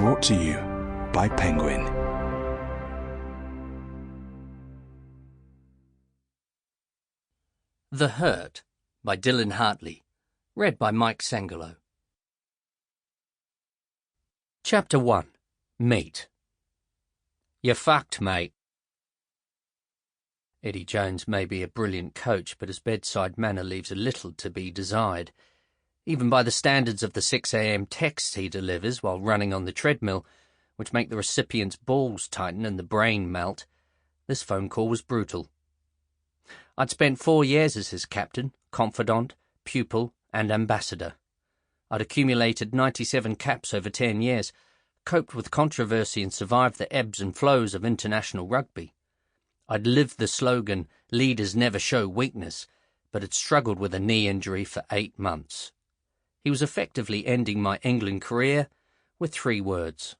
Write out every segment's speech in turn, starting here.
brought to you by Penguin. The Hurt by Dylan Hartley. Read by Mike Sengelow. Chapter 1. Meet. You're fucked, mate. Eddie Jones may be a brilliant coach, but his bedside manner leaves a little to be desired. Even by the standards of the 6 a.m. texts he delivers while running on the treadmill, which make the recipient's balls tighten and the brain melt, this phone call was brutal. I'd spent 4 years as his captain, confidant, pupil, and ambassador. I'd accumulated 97 caps over 10 years, coped with controversy and survived the ebbs and flows of international rugby. I'd lived the slogan, "Leaders never show weakness," but had struggled with a knee injury for 8 months. He was effectively ending my England career with 3 words.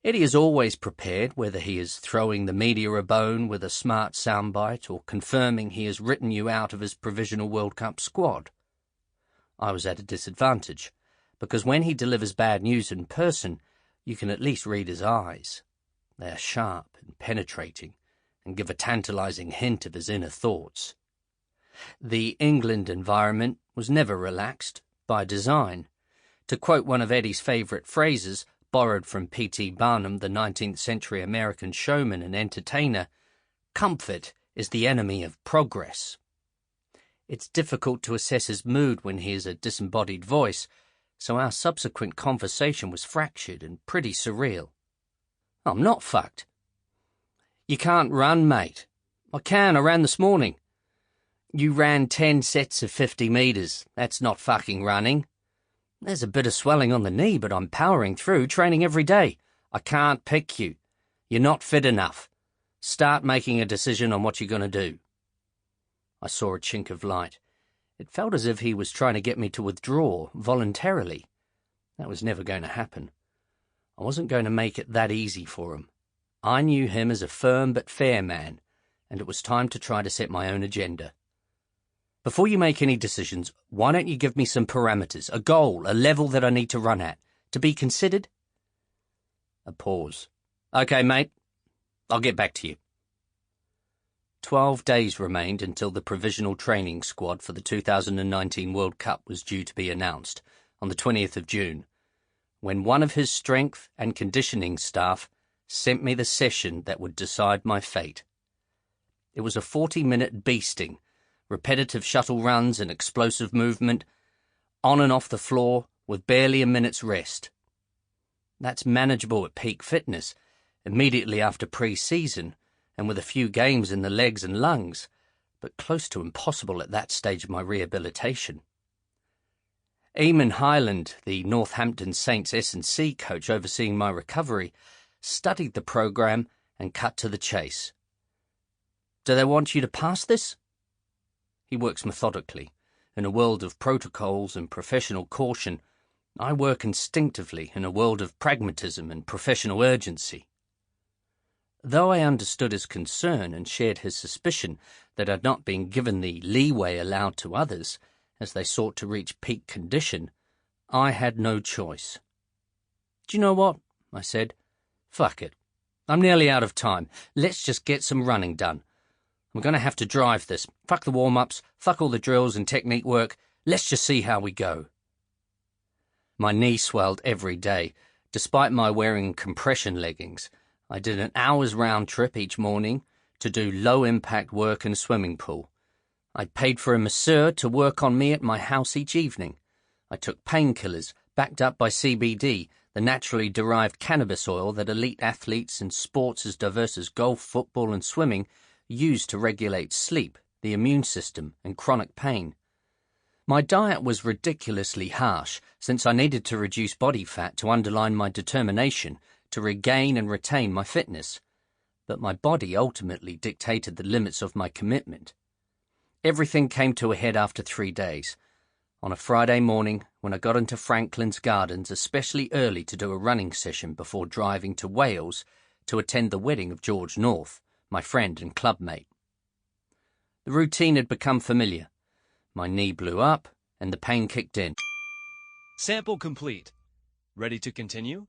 Eddie is always prepared, whether he is throwing the media a bone with a smart soundbite or confirming he has written you out of his provisional World Cup squad. I was at a disadvantage, because when he delivers bad news in person, you can at least read his eyes. They are sharp and penetrating, and give a tantalizing hint of his inner thoughts. The England environment was never relaxed, by design. To quote one of Eddie's favourite phrases, borrowed from P.T. Barnum, the 19th century American showman and entertainer, comfort is the enemy of progress. It's difficult to assess his mood when he is a disembodied voice, so our subsequent conversation was fractured and pretty surreal. I'm not fucked. You can't run, mate. I ran this morning. You ran 10 sets of 50 metres. That's not fucking running. There's a bit of swelling on the knee, but I'm powering through, training every day. I can't pick you. You're not fit enough. Start making a decision on what you're going to do. I saw a chink of light. It felt as if he was trying to get me to withdraw voluntarily. That was never going to happen. I wasn't going to make it that easy for him. I knew him as a firm but fair man, and it was time to try to set my own agenda. Before you make any decisions, why don't you give me some parameters, a goal, a level that I need to run at, to be considered? A pause. Okay, mate. I'll get back to you. 12 days remained until the provisional training squad for the 2019 World Cup was due to be announced on the 20th of June, when one of his strength and conditioning staff sent me the session that would decide my fate. It was a 40-minute beasting, repetitive shuttle runs and explosive movement, on and off the floor with barely a minute's rest. That's manageable at peak fitness, immediately after pre-season, and with a few games in the legs and lungs, but close to impossible at that stage of my rehabilitation. Eamon Hyland, the Northampton Saints S&C coach overseeing my recovery, studied the programme and cut to the chase. Do they want you to pass this? He works methodically. In a world of protocols and professional caution, I work instinctively in a world of pragmatism and professional urgency. Though I understood his concern and shared his suspicion that I'd not been given the leeway allowed to others as they sought to reach peak condition, I had no choice. Do you know what? I said. Fuck it. I'm nearly out of time. Let's just get some running done. I'm going to have to drive this. Fuck the warm-ups, fuck all the drills and technique work. Let's just see how we go. My knee swelled every day. Despite my wearing compression leggings, I did an hour's round trip each morning to do low-impact work in a swimming pool. I paid for a masseur to work on me at my house each evening. I took painkillers, backed up by CBD, the naturally derived cannabis oil that elite athletes in sports as diverse as golf, football and swimming use to regulate sleep, the immune system and chronic pain. My diet was ridiculously harsh, since I needed to reduce body fat to underline my determination to regain and retain my fitness. But my body ultimately dictated the limits of my commitment. Everything came to a head after 3 days. On a Friday morning, when I got into Franklin's Gardens especially early to do a running session before driving to Wales to attend the wedding of George North, my friend and clubmate. The routine had become familiar. My knee blew up, and the pain kicked in. Sample complete. Ready to continue?